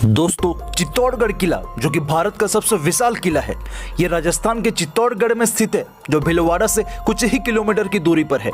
दोस्तों, चित्तौड़गढ़ किला जो कि भारत का सबसे विशाल किला है, ये राजस्थान के चित्तौड़गढ़ में स्थित है, जो भीलवाड़ा से कुछ ही किलोमीटर की दूरी पर है।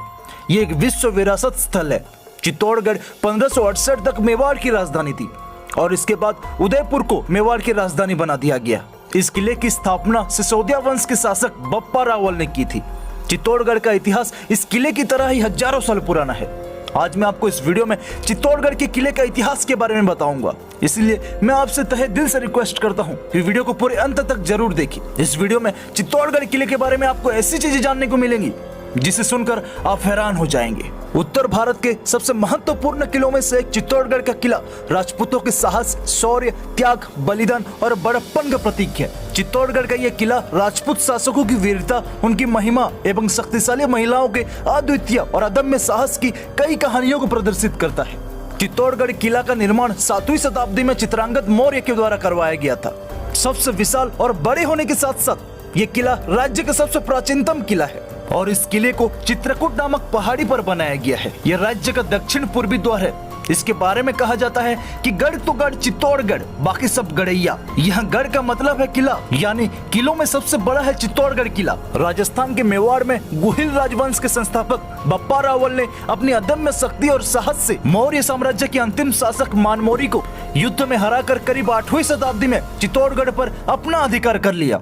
ये एक विश्व विरासत स्थल है। चित्तौड़गढ़ 1568 तक मेवाड़ की राजधानी थी और इसके बाद उदयपुर को मेवाड़ की राजधानी बना दिया गया। इस किले की स्थापना सिसोदिया वंश के शासक बप्पा रावल ने की थी। चित्तौड़गढ़ का इतिहास इस किले की तरह ही हजारों साल पुराना है। आज मैं आपको इस वीडियो में चित्तौड़गढ़ के किले का इतिहास के बारे में बताऊंगा, इसलिए मैं आपसे तहे दिल से रिक्वेस्ट करता हूं कि वीडियो को पूरे अंत तक जरूर देखिए। इस वीडियो में चित्तौड़गढ़ किले के बारे में आपको ऐसी चीजें जानने को मिलेंगी जिसे सुनकर आप हैरान हो जाएंगे। उत्तर भारत के सबसे महत्वपूर्ण किलों में से एक चित्तौड़गढ़ का किला राजपूतों के साहस, शौर्य, त्याग, बलिदान और बड़प्पन का प्रतीक है। चित्तौड़गढ़ का यह किला राजपूत शासकों की वीरता, उनकी महिमा एवं शक्तिशाली महिलाओं के अद्वितीय और अदम्य साहस की कई कहानियों को प्रदर्शित करता है। चित्तौड़गढ़ किला का निर्माण 7वीं शताब्दी में चित्रांगद मौर्य के द्वारा करवाया गया था। सबसे विशाल और बड़े होने के साथ साथ ये किला राज्य का सबसे प्राचीनतम किला है और इस किले को चित्रकूट नामक पहाड़ी पर बनाया गया है। यह राज्य का दक्षिण पूर्वी द्वार है। इसके बारे में कहा जाता है कि गढ़ तो गढ़ चित्तौड़गढ़, बाकी सब गढ़ैया। यहाँ गढ़ का मतलब है किला, यानी किलों में सबसे बड़ा है चित्तौड़गढ़ किला। राजस्थान के मेवाड़ में गुहिल राजवंश के संस्थापक बप्पा रावल ने अपनी अदम्य शक्ति और साहस से मौर्य साम्राज्य के अंतिम शासक मानमोरी को युद्ध में हराकर करीब 8वीं शताब्दी में चित्तौड़गढ़ पर अपना अधिकार कर लिया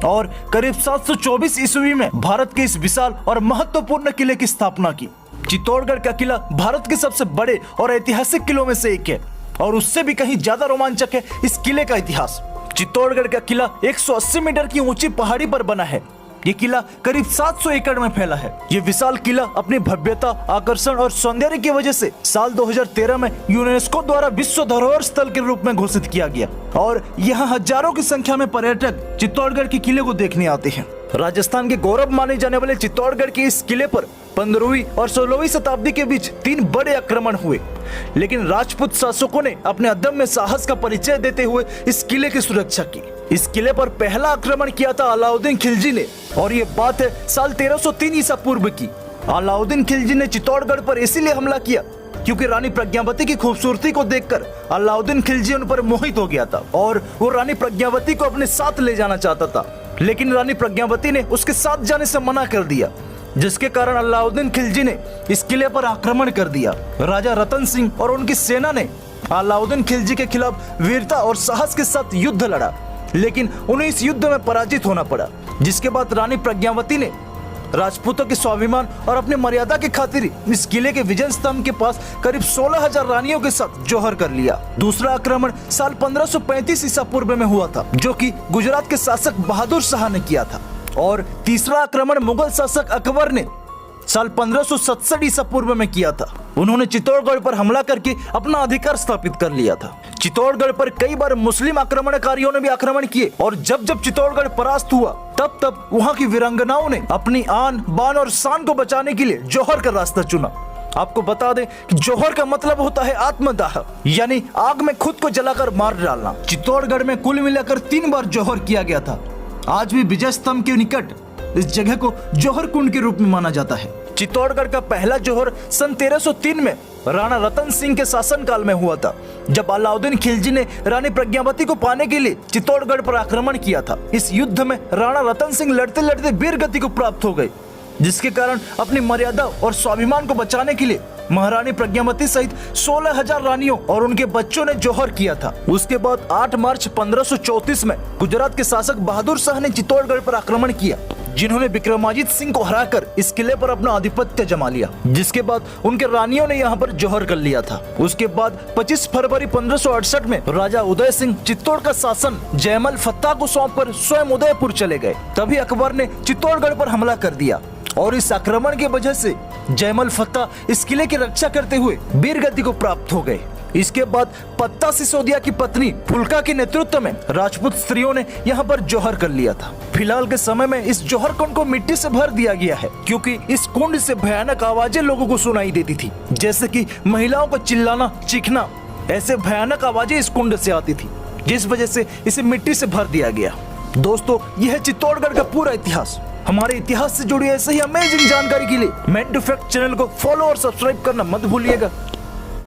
और करीब 724 ईस्वी में भारत के इस विशाल और महत्वपूर्ण किले की स्थापना की। चित्तौड़गढ़ का किला भारत के सबसे बड़े और ऐतिहासिक किलों में से एक है और उससे भी कहीं ज्यादा रोमांचक है इस किले का इतिहास। चित्तौड़गढ़ का किला 180 मीटर की ऊंची पहाड़ी पर बना है। ये किला करीब 700 एकड़ में फैला है। ये विशाल किला अपनी भव्यता, आकर्षण और सौंदर्य की वजह से साल 2013 में यूनेस्को द्वारा विश्व धरोहर स्थल के रूप में घोषित किया गया और यहाँ हजारों की संख्या में पर्यटक चित्तौड़गढ़ के किले को देखने आते हैं। राजस्थान के गौरव माने जाने वाले चित्तौड़गढ़ के इस किले पर 15वीं और 16वीं शताब्दी के बीच 3 बड़े आक्रमण हुए, लेकिन राजपूत शासकों ने अपने अदम्य साहस का परिचय देते हुए इस किले की सुरक्षा की। इस किले पर पहला आक्रमण किया था अलाउद्दीन खिलजी ने और ये बात है साल 1303 ईसा पूर्व की। अलाउद्दीन खिलजी ने चित्तौड़गढ़ पर इसीलिए हमला किया क्योंकि रानी प्रज्ञावती की खूबसूरती को देखकर अलाउद्दीन खिलजी उन पर मोहित हो गया था और वो रानी प्रज्ञावती को अपने साथ ले जाना चाहता था, लेकिन रानी प्रज्ञावती ने उसके साथ जाने से मना कर दिया, जिसके कारण अलाउद्दीन खिलजी ने इस किले पर आक्रमण कर दिया। राजा रतन सिंह और उनकी सेना ने अलाउद्दीन खिलजी के खिलाफ वीरता और साहस के साथ युद्ध लड़ा, लेकिन उन्हें इस युद्ध में पराजित होना पड़ा, जिसके बाद रानी प्रज्ञावती ने राजपूतों के स्वाभिमान और अपनी मर्यादा की खातिर इस किले के विजय स्तंभ के पास करीब 16,000 रानियों के साथ जौहर कर लिया। दूसरा आक्रमण साल 1535 ईसा पूर्व में हुआ था, जो कि गुजरात के शासक बहादुर शाह ने किया था, और तीसरा आक्रमण मुगल शासक अकबर ने साल 1567 ईसा पूर्व में किया था। उन्होंने चित्तौड़गढ़ पर हमला करके अपना अधिकार स्थापित कर लिया था। चित्तौड़गढ़ पर कई बार मुस्लिम आक्रमणकारियों ने भी आक्रमण किए और जब जब चित्तौड़गढ़ परास्त हुआ तब तब वहां की वीरांगनाओं ने अपनी आन, बान और शान को बचाने के लिए जौहर का रास्ता चुना। आपको बता दें कि जौहर का मतलब होता है आत्मदाह, यानी आग में खुद को जलाकर मार डालना। चित्तौड़गढ़ में कुल मिलाकर 3 बार जौहर किया गया था। आज भी विजय स्तंभ के निकट इस जगह को जौहर कुंड के रूप में माना जाता है। चित्तौड़गढ़ का पहला जौहर सन 1303 में राणा रतन सिंह के शासनकाल में हुआ था, जब अलाउद्दीन खिलजी ने रानी प्रज्ञावती को पाने के लिए चित्तौड़गढ़ पर आक्रमण किया था। इस युद्ध में राणा रतन सिंह लड़ते लड़ते वीर गति को प्राप्त हो गए, जिसके कारण अपनी मर्यादा और स्वाभिमान को बचाने के लिए महारानी प्रज्ञावती सहित 16,000 रानियों और उनके बच्चों ने जौहर किया था। उसके बाद 8 मार्च 1534 में गुजरात के शासक बहादुर शाह ने चित्तौड़गढ़ पर आक्रमण किया, जिन्होंने विक्रमाजीत सिंह को हराकर इस किले पर अपना आधिपत्य जमा लिया, जिसके बाद उनके रानियों ने यहाँ पर जौहर कर लिया था। उसके बाद 25 फरवरी 1568 में राजा उदय सिंह चित्तौड़ का शासन जयमल फत्ता को सौंपकर स्वयं उदयपुर चले गए। तभी अकबर ने चित्तौड़गढ़ पर हमला कर दिया और इस आक्रमण की वजह से जयमल फत्ता इस किले की रक्षा करते हुए वीर गति को प्राप्त हो गए। इसके बाद पत्ता सिसोदिया की पत्नी फुल्का के नेतृत्व में राजपूत स्त्रियों ने यहाँ पर जौहर कर लिया था। फिलहाल के समय में इस जौहर कुंड को मिट्टी से भर दिया गया है, क्योंकि इस कुंड से भयानक आवाजें लोगों को सुनाई देती थी, जैसे कि महिलाओं का चिल्लाना, चीखना। ऐसे भयानक आवाजें इस कुंड से आती थी, जिस वजह से इसे मिट्टी से भर दिया गया। दोस्तों, यह है चित्तौड़गढ़ का पूरा इतिहास। हमारे इतिहास से जुड़ी ऐसे ही अमेजिंग जानकारी के लिए मैन टू फैक्ट चैनल को फॉलो और सब्सक्राइब करना मत भूलिएगा।